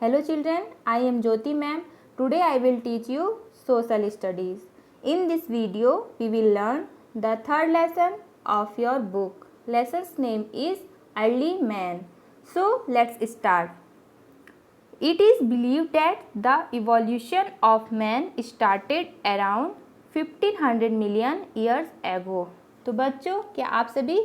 Hello children, I am Jyoti ma'am. Today I will teach you social studies. In this video, we will learn the third lesson of your book. Lesson's name is Early Man. So let's start. It is believed that the evolution of man started around 1500 million years ago. तो बच्चों, क्या आप सभी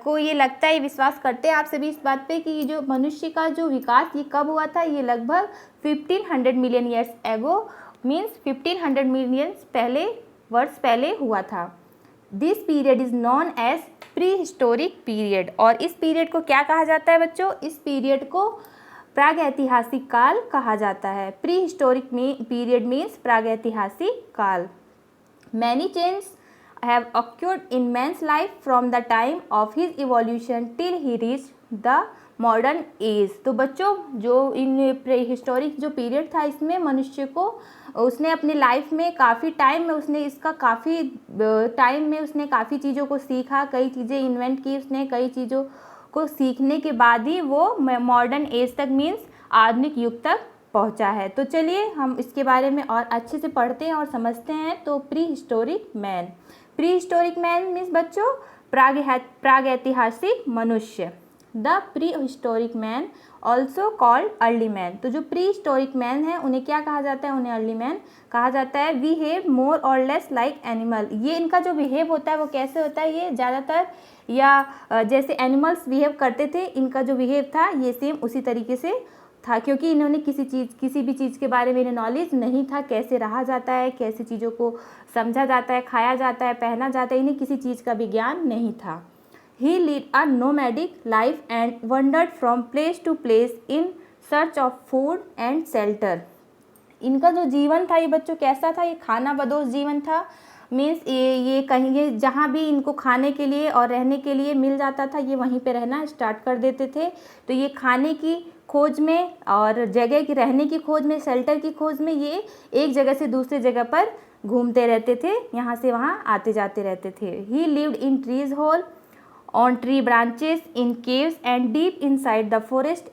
को ये लगता है, विश्वास करते हैं आप सभी इस बात पे कि ये जो मनुष्य का जो विकास ये कब हुआ था? ये लगभग 1500 million years ago means 1500 million वर्ष पहले हुआ था. This period is known as prehistoric period. और इस पीरियड को क्या कहा जाता है बच्चों? इस पीरियड को प्रागैतिहासिक काल कहा जाता है. प्री हिस्टोरिक पीरियड मीन्स प्रागैतिहासिक काल. Many change have occurred in man's life from the time of his evolution till he reached the modern age. तो बच्चों, जो इन प्री हिस्टोरिक जो पीरियड था इसमें मनुष्य को उसने अपनी लाइफ में काफ़ी टाइम में उसने काफ़ी चीज़ों को सीखा, कई चीज़ें इन्वेंट की उसने, कई चीज़ों को सीखने के बाद ही वो मॉडर्न एज तक मीन्स आधुनिक युग तक पहुंचा है. तो चलिए हम इसके बारे में और अच्छे से पढ़ते हैं और समझते हैं. तो pre historic man. Pre historic man means बच्चों प्रागैतिहासिक मनुष्य. The prehistoric man also called early man. तो जो प्री हिस्टोरिक मैन है उन्हें क्या कहा जाता है? उन्हें अर्ली मैन कहा जाता है. बिहेव मोर और लेस लाइक एनिमल. ये इनका जो बिहेव होता है वो कैसे होता है? ये ज़्यादातर या जैसे एनिमल्स बिहेव करते थे, इनका जो बिहेव था ये सेम उसी तरीके से था, क्योंकि इन्होंने किसी भी चीज़ के बारे में इन्हें नॉलेज नहीं था. कैसे रहा जाता है, कैसे चीज़ों को समझा जाता है, खाया जाता है, पहना जाता है, इन्हें किसी चीज़ का भी ज्ञान नहीं था. He lead a nomadic life and wandered from place to place in search of food and shelter. इनका जो जीवन था ये बच्चों कैसा था? ये खाना बदोश जीवन था. मीन्स ये कहीं ये जहाँ भी इनको खाने के लिए और रहने के लिए मिल जाता था ये वहीं पे रहना स्टार्ट कर देते थे. तो ये खाने की खोज में और जगह की रहने की खोज में, शेल्टर की खोज में ये एक जगह से दूसरी जगह पर घूमते रहते थे, यहाँ से वहाँ आते जाते रहते थे. He lived in trees hole on tree branches in caves and deep inside the forest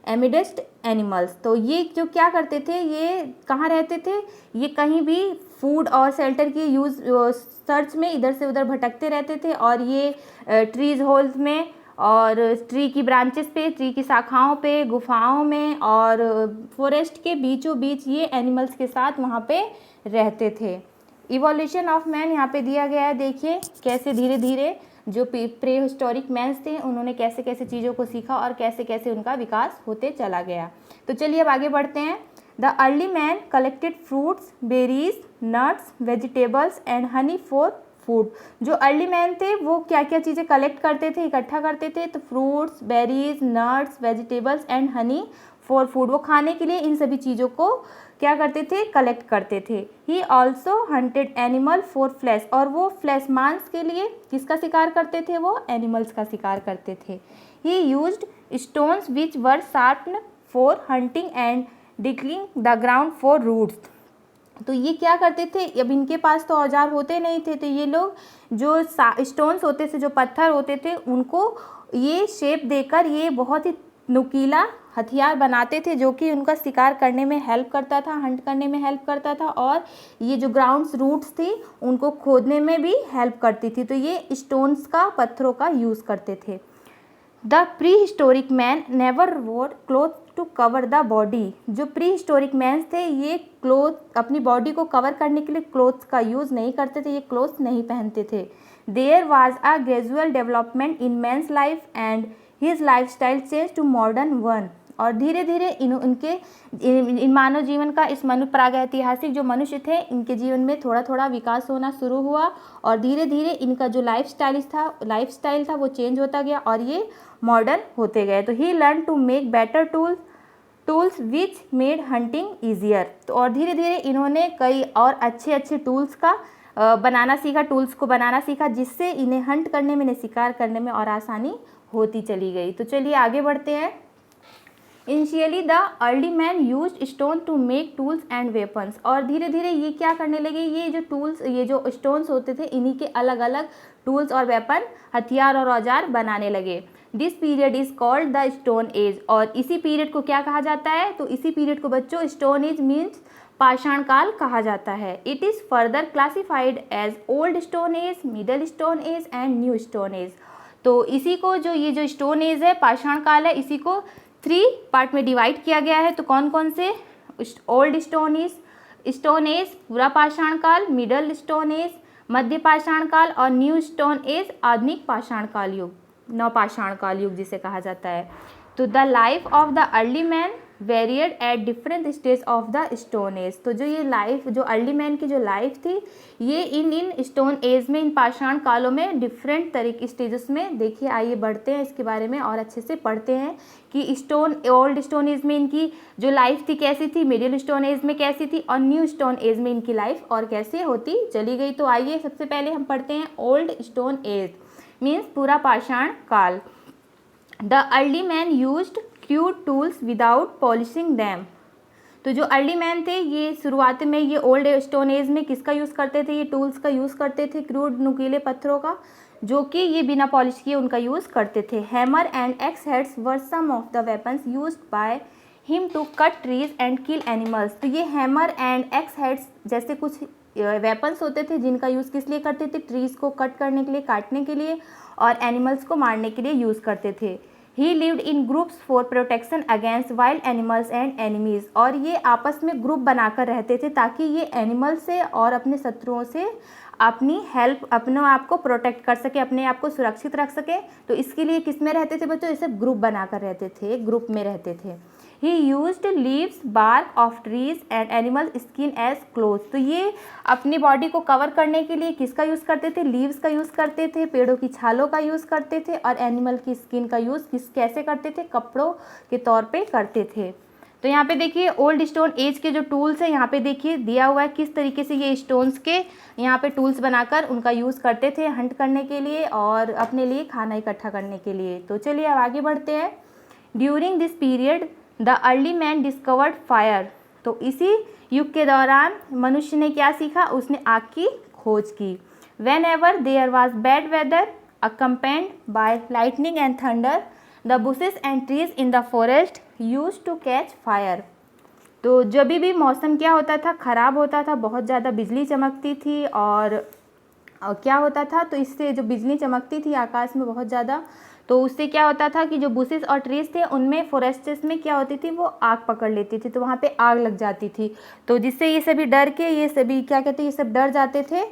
amidst animals. तो ये जो क्या करते थे, ये कहाँ रहते थे? ये कहीं भी फूड और शेल्टर की सर्च में इधर से उधर भटकते रहते थे. और ये ट्रीज होल्स में और ट्री की ब्रांचेस पे, ट्री की शाखाओं पे, गुफाओं में और फॉरेस्ट के बीचों बीच ये एनिमल्स के साथ वहाँ पे रहते थे. इवोल्यूशन ऑफ मैन यहाँ पे दिया गया है. देखिए कैसे धीरे धीरे जो प्री हिस्टोरिक मैन्स थे उन्होंने कैसे कैसे चीज़ों को सीखा और कैसे कैसे उनका विकास होते चला गया. तो चलिए अब आगे बढ़ते हैं. The early man collected fruits, berries, nuts, vegetables and honey for food. जो अर्ली मैन थे वो क्या क्या चीज़ें कलेक्ट करते थे, इकट्ठा करते थे? तो fruits, berries, nuts, vegetables and honey for food. वो खाने के लिए इन सभी चीज़ों को क्या करते थे? कलेक्ट करते थे. He also hunted animal for flesh. और वो फ्लैश मांस के लिए किसका शिकार करते थे? वो एनिमल्स का शिकार करते थे. He used stones which were sharpen for hunting and digging the ground for roots. तो ये क्या करते थे? अब इनके पास तो औजार होते नहीं थे, तो ये लोग जो स्टोन्स होते थे, जो पत्थर होते थे, उनको ये शेप देकर ये बहुत ही नुकीला हथियार बनाते थे जो कि उनका शिकार करने में हेल्प करता था, हंट करने में हेल्प करता था. और ये जो ग्राउंड्स रूट्स थी उनको खोदने में भी हेल्प करती थी. तो ये स्टोन्स का, पत्थरों का यूज़ करते थे. The prehistoric man never wore cloth to cover the body. जो प्री हिस्टोरिक मैन्स थे ये क्लोथ, अपनी बॉडी को कवर करने के लिए क्लोथ्स का यूज़ नहीं करते थे, ये क्लोथ्स नहीं पहनते थे. There was a gradual development in man's life and his life style change to modern one. और धीरे धीरे इन मानव जीवन का, इस प्रागैतिहासिक जो मनुष्य थे इनके जीवन में थोड़ा थोड़ा विकास होना शुरू हुआ. और धीरे धीरे इनका जो लाइफ स्टाइल था वो चेंज होता गया और ये मॉडर्न होते गए. तो he learn to make better tools which made hunting easier. तो और धीरे धीरे इन्होंने कई और अच्छे टूल्स का बनाना सीखा जिससे इन्हें हंट करने में, इन्हें शिकार करने में और आसानी होती चली गई. तो चलिए आगे बढ़ते हैं. Initially the early man used stone to make tools and weapons. और धीरे धीरे ये क्या करने लगे? ये जो स्टोन्स होते थे इन्हीं के अलग अलग टूल्स और वेपन, हथियार और औजार बनाने लगे. This period is called the stone age, और इसी पीरियड को क्या कहा जाता है, तो इसी पीरियड को बच्चों स्टोन एज मीन्स पाषाण काल कहा जाता है। It is further classified as old stone age, middle stone age and new stone age. तो इसी को जो ये जो स्टोन एज है, पाषाण काल है, इसी को 3 पार्ट में डिवाइड किया गया है। तो कौन कौन से, ओल्ड स्टोन एज पूरा पाषाण काल, मिडल स्टोन एज मध्य पाषाण काल और न्यू स्टोन एज आधुनिक पाषाण काल युग, नवपाषाण काल युग जिसे कहा जाता है। तो the life of the early man varied at different stage of the stone age. तो जो ये लाइफ, जो अर्ली मैन की जो लाइफ थी, ये इन स्टोन एज में, इन पाषाण कालों में डिफरेंट तरीके स्टेजेस में, देखिए आइए बढ़ते हैं इसके बारे में और अच्छे से पढ़ते हैं कि ओल्ड स्टोन एज में इनकी जो लाइफ थी कैसी थी, मिडिल स्टोन एज में कैसी थी और न्यू स्टोन एज में इनकी लाइफ और कैसे होती चली गई। तो आइए सबसे पहले हम पढ़ते हैं ओल्ड स्टोन एज मीन्स पूरा पाषाण काल। The early man used crude tools without polishing dam. तो जो अर्ली मैन थे, ये शुरुआत में ये ओल्ड स्टोन एज में किसका यूज़ करते थे, ये टूल्स का यूज़ करते थे, क्रूड नुकीले पत्थरों का, जो कि ये बिना पॉलिश किए उनका यूज़ करते थे। Hammer and axe heads were some of the weapons used by him to cut trees and kill animals. तो ये हैमर एंड एक्स हेड्स जैसे कुछ वेपन्स होते थे जिनका यूज़ किस लिए करते थे, ट्रीज़ को कट करने के लिए, काटने के लिए और एनिमल्स को मारने के लिए यूज़ करते थे। He lived in groups for protection against wild animals and enemies. और ये आपस में ग्रुप बनाकर रहते थे ताकि ये एनिमल से और अपने शत्रुओं से अपनी हेल्प, अपने आप को प्रोटेक्ट कर सके, अपने आप को सुरक्षित रख सके। तो इसके लिए किस में रहते थे बच्चों, इसे ग्रुप बनाकर रहते थे, ग्रुप में रहते थे। He used leaves, bark of trees and animal skin as cloth. तो ये अपनी बॉडी को कवर करने के लिए किसका यूज़ करते थे, लीव्स का यूज़ करते थे, पेड़ों की छालों का यूज़ करते थे और एनिमल की स्किन का यूज़ कैसे करते थे, कपड़ों के तौर पे करते थे। तो यहाँ पे देखिए ओल्ड स्टोन एज के जो टूल्स हैं, यहाँ पे देखिए दिया हुआ है किस तरीके से ये स्टोन्स के यहाँ पे टूल्स बनाकर उनका यूज़ करते थे हंट करने के लिए और अपने लिए खाना इकट्ठा करने के लिए। तो चलिए अब आगे बढ़ते हैं। During this period the early man discovered fire. तो इसी युग के दौरान मनुष्य ने क्या सीखा, उसने आग की खोज की। Whenever there was bad weather accompanied by lightning and thunder the bushes and trees in the forest use to catch fire. तो जब भी मौसम क्या होता था, ख़राब होता था, बहुत ज़्यादा बिजली चमकती थी और क्या होता था, तो इससे जो बिजली चमकती थी आकाश में बहुत ज़्यादा, तो उससे क्या होता था कि जो बुशेस और ट्रीज थे उनमें, फॉरेस्ट्स में क्या होती थी, वो आग पकड़ लेती थी, तो वहाँ पे आग लग जाती थी। तो जिससे ये सभी डर के, ये सभी क्या कहते हैं, ये सब डर जाते थे,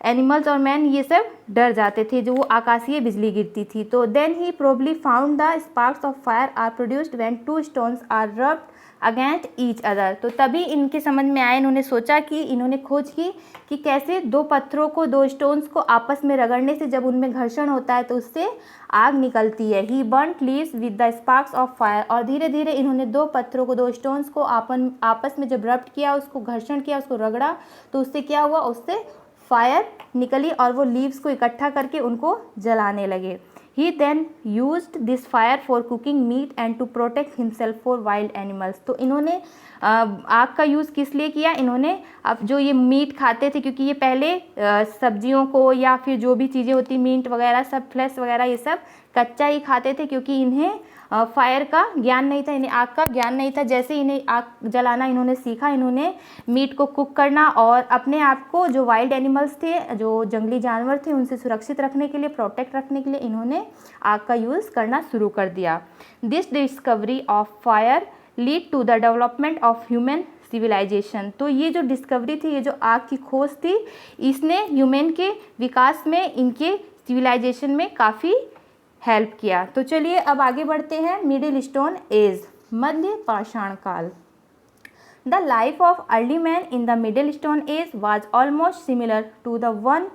एनिमल्स और मैन ये सब डर जाते थे जो वो आकाशीय बिजली गिरती थी। तो then he probably found the sparks of fire are produced when 2 stones are rubbed against each other. तो तभी इनके समझ में आया, इन्होंने सोचा कि, इन्होंने खोज की कि कैसे 2 पत्थरों को, 2 स्टोन्स को आपस में रगड़ने से जब उनमें घर्षण होता है तो उससे आग निकलती है। He burnt leaves with the sparks of fire. और धीरे धीरे इन्होंने 2 पत्थरों को, 2 स्टोन्स को आपस में जब रब्ड किया, उसको घर्षण किया, उसको रगड़ा, तो उससे क्या हुआ, उससे फायर निकली और वो लीव्स को इकट्ठा करके उनको जलाने लगे। He then used this fire for cooking meat and to protect himself for wild animals। तो इन्होंने आग का यूज़ किस लिए किया, इन्होंने अब जो ये मीट खाते थे, क्योंकि ये पहले सब्जियों को या फिर जो भी चीज़ें होती, मीट वगैरह सब, फ्लैश वगैरह ये सब कच्चा ही खाते थे, क्योंकि इन्हें फायर का ज्ञान नहीं था, इन्हें आग का ज्ञान नहीं था। जैसे इन्हें आग जलाना इन्होंने सीखा, इन्होंने मीट को कुक करना और अपने आप को, जो वाइल्ड एनिमल्स थे, जो जंगली जानवर थे, उनसे सुरक्षित रखने के लिए, प्रोटेक्ट रखने के लिए इन्होंने आग का यूज़ करना शुरू कर दिया। This discovery of fire lead to the development of human civilisation. तो ये जो डिस्कवरी थी, ये जो आग की खोज थी, इसने ह्यूमन के विकास में, इनके सिविलाइजेशन में काफ़ी हेल्प किया। तो चलिए अब आगे बढ़ते हैं। मिडिल स्टोन एज, मध्य पाषाण काल। The life of early man in the middle stone age was almost similar to the one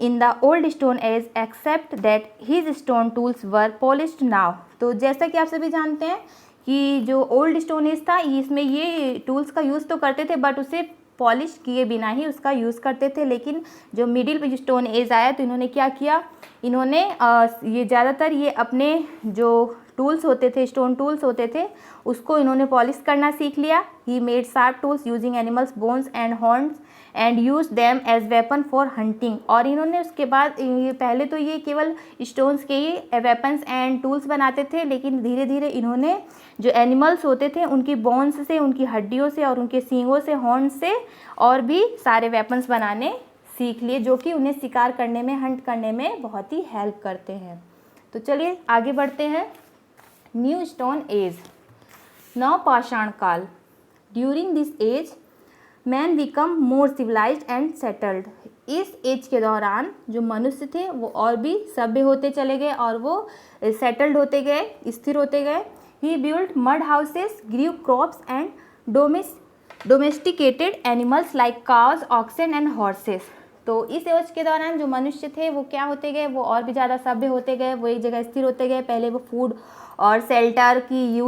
in the old stone age except that his stone tools were polished now. तो जैसा कि आप सभी जानते हैं कि जो ओल्ड स्टोन एज था, इसमें ये टूल्स का यूज़ तो करते थे बट उसे पॉलिश किए बिना ही उसका यूज़ करते थे। लेकिन जो मिडिल स्टोन एज आया तो इन्होंने क्या किया, इन्होंने ये ज़्यादातर ये अपने जो टूल्स होते थे, स्टोन टूल्स होते थे, उसको इन्होंने पॉलिश करना सीख लिया। He made sharp tools using animals bones and horns and use them as weapon for hunting. और इन्होंने उसके बाद पहले तो ये केवल स्टोन्स के ही वेपन्स एंड टूल्स बनाते थे, लेकिन धीरे धीरे इन्होंने जो एनिमल्स होते थे उनकी बोन्स से, उनकी हड्डियों से और उनके सींगों से, हॉर्न्स से और भी सारे वेपन्स बनाने सीख लिए, जो कि उन्हें शिकार करने में, हंट करने में बहुत ही हेल्प करते हैं। तो चलिए आगे बढ़ते हैं। न्यू स्टोन एज, नवपाषाण काल। During this age man become more civilised and settled. इस एज के दौरान जो मनुष्य थे वो और भी सभ्य होते चले गए और वो सेटल्ड होते गए, स्थिर होते गए। He build mud houses, grew crops and domesticated animals like cows, oxen and horses. तो इस एज के दौरान जो मनुष्य थे वो क्या होते गए, वो और भी ज़्यादा सभ्य होते गए, वो एक जगह स्थिर होते गए। पहले वो फूड और शेल्टर की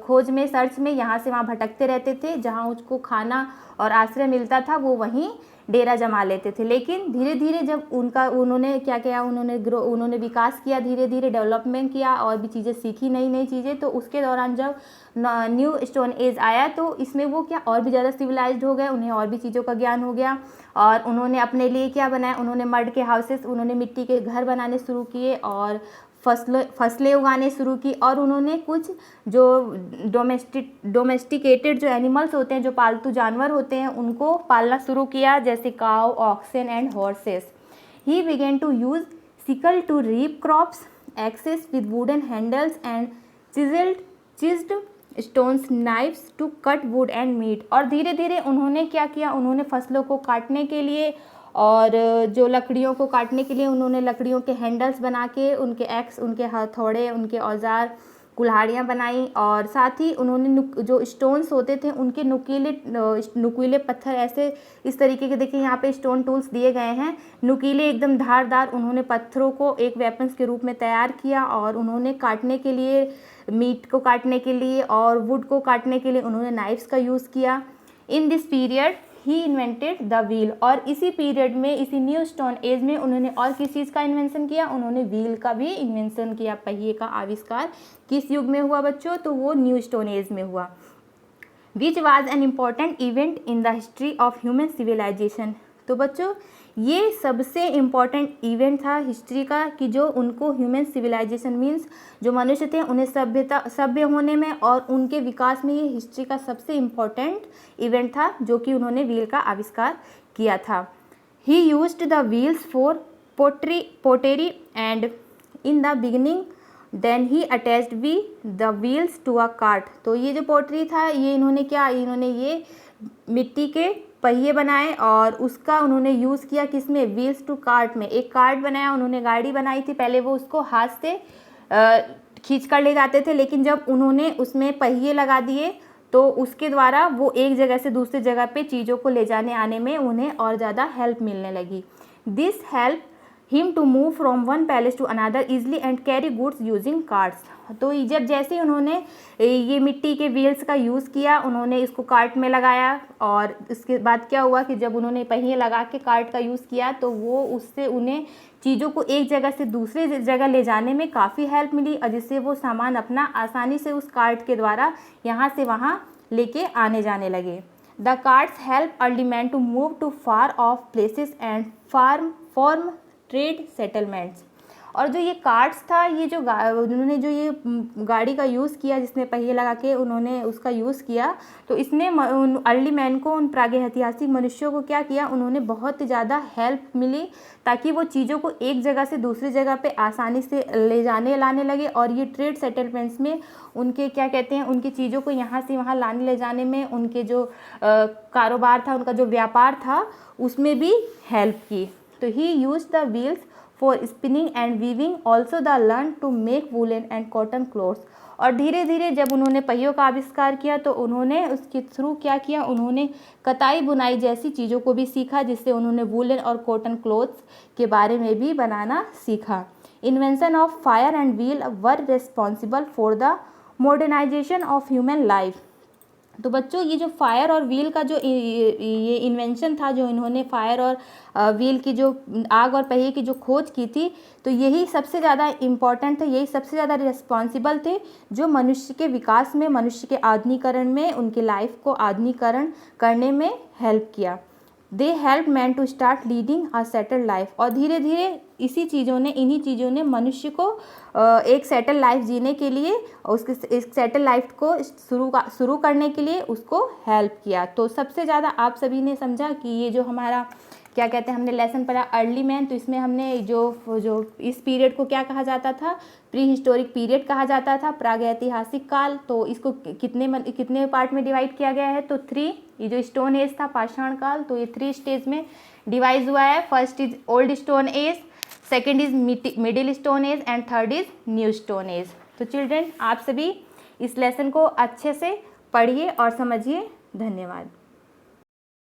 खोज में, सर्च में यहाँ से वहाँ भटकते रहते थे, जहाँ उसको खाना और आश्रय मिलता था वो वहीं डेरा जमा लेते थे। लेकिन धीरे धीरे जब उन्होंने क्या किया, उन्होंने विकास किया, धीरे धीरे डेवलपमेंट किया और भी चीज़ें सीखी, नई नई चीज़ें। तो उसके दौरान जब न्यू स्टोन एज आया तो इसमें वो क्या और भी ज़्यादा सिविलाइज्ड हो गए, उन्हें और भी चीज़ों का ज्ञान हो गया और उन्होंने अपने लिए क्या बनाया, उन्होंने मड के हाउसेस, उन्होंने मिट्टी के घर बनाने शुरू किए और फसलें उगाने शुरू की। और उन्होंने कुछ जो डोमेस्टिकेटेड जो एनिमल्स होते हैं, जो पालतू जानवर होते हैं, उनको पालना शुरू किया, जैसे cow, oxen and horses. He began to use sickle to reap crops, axes with wooden handles and chiselled stones knifes to cut wood and meat. और धीरे धीरे उन्होंने क्या किया, उन्होंने फसलों को काटने के लिए और जो लकड़ियों को काटने के लिए उन्होंने लकड़ियों के हैंडल्स बना के, उनके एक्स, उनके हथौड़े, उनके औजार, कुल्हाड़ियाँ बनाई। और साथ ही उन्होंने जो स्टोन्स होते थे उनके नुकीले पत्थर, ऐसे इस तरीके के, देखिए यहाँ पे स्टोन टूल्स दिए गए हैं, नुकीले एकदम धारदार, उन्होंने पत्थरों को एक वेपन्स के रूप में तैयार किया। और उन्होंने काटने के लिए, मीट को काटने के लिए और वुड को काटने के लिए उन्होंने नाइफ्स का यूज़ किया। In this period he invented the wheel. और इसी पीरियड में, इसी न्यू स्टोन एज में उन्होंने और किस चीज़ का इन्वेंशन किया, उन्होंने व्हील का भी इन्वेंशन किया। पहिए का आविष्कार किस युग में हुआ बच्चों, तो वो न्यू स्टोन एज में हुआ। Which was an important event in the history of human civilisation. तो बच्चों ये सबसे इम्पॉर्टेंट इवेंट था हिस्ट्री का, कि जो उनको ह्यूमन सिविलाइजेशन मीन्स जो मनुष्य थे उन्हें सभ्य होने में और उनके विकास में ये हिस्ट्री का सबसे इम्पॉर्टेंट इवेंट था, जो कि उन्होंने व्हील का आविष्कार किया था। He used the wheels for pottery and in the beginning then he attached we the wheels to a cart. तो ये जो पोटरी था, ये इन्होंने क्या, इन्होंने ये मिट्टी के पहिए बनाए और उसका उन्होंने यूज़ किया किसमें, व्हील्स टू कार्ट में। एक कार्ट बनाया, उन्होंने गाड़ी बनाई थी। पहले वो उसको हाथ से खींच कर ले जाते थे, लेकिन जब उन्होंने उसमें पहिए लगा दिए तो उसके द्वारा वो एक जगह से दूसरी जगह पे चीज़ों को ले जाने आने में उन्हें और ज़्यादा हेल्प मिलने लगी। This help him to move from one palace to another easily and carry goods using carts. तो जब जैसे उन्होंने ये मिट्टी के व्हील्स का यूज़ किया, उन्होंने इसको कार्ट में लगाया और इसके बाद क्या हुआ कि जब उन्होंने पहिए लगा के कार्ट का यूज़ किया तो वो उससे उन्हें चीज़ों को एक जगह से दूसरी जगह ले जाने में काफ़ी हेल्प मिली और जिससे वो सामान अपना आसानी से उस कार्ट के द्वारा यहाँ से वहाँ लेके आने जाने लगे। The carts help early man to move to far off places and form trade settlements. और जो ये कार्ट्स था, ये जो उन्होंने जो ये गाड़ी का यूज़ किया जिसमें पहिए लगा के उन्होंने उसका यूज़ किया, तो इसने उन अर्ली मैन को, उन प्रागैतिहासिक मनुष्यों को क्या किया, उन्होंने बहुत ज़्यादा हेल्प मिली ताकि वो चीज़ों को एक जगह से दूसरी जगह पे आसानी से ले जाने लाने लगे। और ये ट्रेड सेटलमेंट्स में उनके क्या कहते हैं, उनकी चीज़ों को यहाँ से वहाँ लाने ले जाने में, उनके जो कारोबार था, उनका जो व्यापार था, उसमें भी हेल्प की। तो he use the wheels for spinning and weaving, also the learn to make woollen and cotton clothes. और धीरे धीरे जब उन्होंने पहियों का आविष्कार किया तो उन्होंने उसके थ्रू क्या किया, उन्होंने कताई बुनाई जैसी चीज़ों को भी सीखा, जिससे उन्होंने वुलन और कॉटन क्लोथ्स के बारे में भी बनाना सीखा। Invention of fire and wheel were responsible for the modernization of human life. तो बच्चों ये जो फायर और व्हील का जो ये इन्वेंशन था, जो इन्होंने फायर और व्हील की जो आग और पहिए की जो खोज की थी, तो यही सबसे ज़्यादा इम्पॉर्टेंट थे, यही सबसे ज़्यादा रिस्पॉन्सिबल थे जो मनुष्य के विकास में, मनुष्य के आधुनिकरण में, उनके लाइफ को आधुनिकरण करने में हेल्प किया। They help man to start leading a settled life. और धीरे धीरे इन्हीं चीज़ों ने मनुष्य को एक सेटल लाइफ जीने के लिए, उसके एक सेटल लाइफ को शुरू करने के लिए उसको हेल्प किया। तो सबसे ज़्यादा आप सभी ने समझा कि ये जो हमारा क्या कहते हैं, हमने लेसन पढ़ा अर्ली मैन, तो इसमें हमने जो इस पीरियड को क्या कहा जाता था, प्री हिस्टोरिक पीरियड कहा जाता था, प्रागैतिहासिक काल। तो इसको कितने पार्ट में डिवाइड किया गया है, तो 3। ये जो स्टोन एज था, पाषाण काल, तो ये 3 स्टेज में डिवाइड हुआ है। First is old stone as, second is middle stone age and third is new stone age. तो चिल्ड्रेन, आप सभी इस लेसन को अच्छे से पढ़िए और समझिए। धन्यवाद।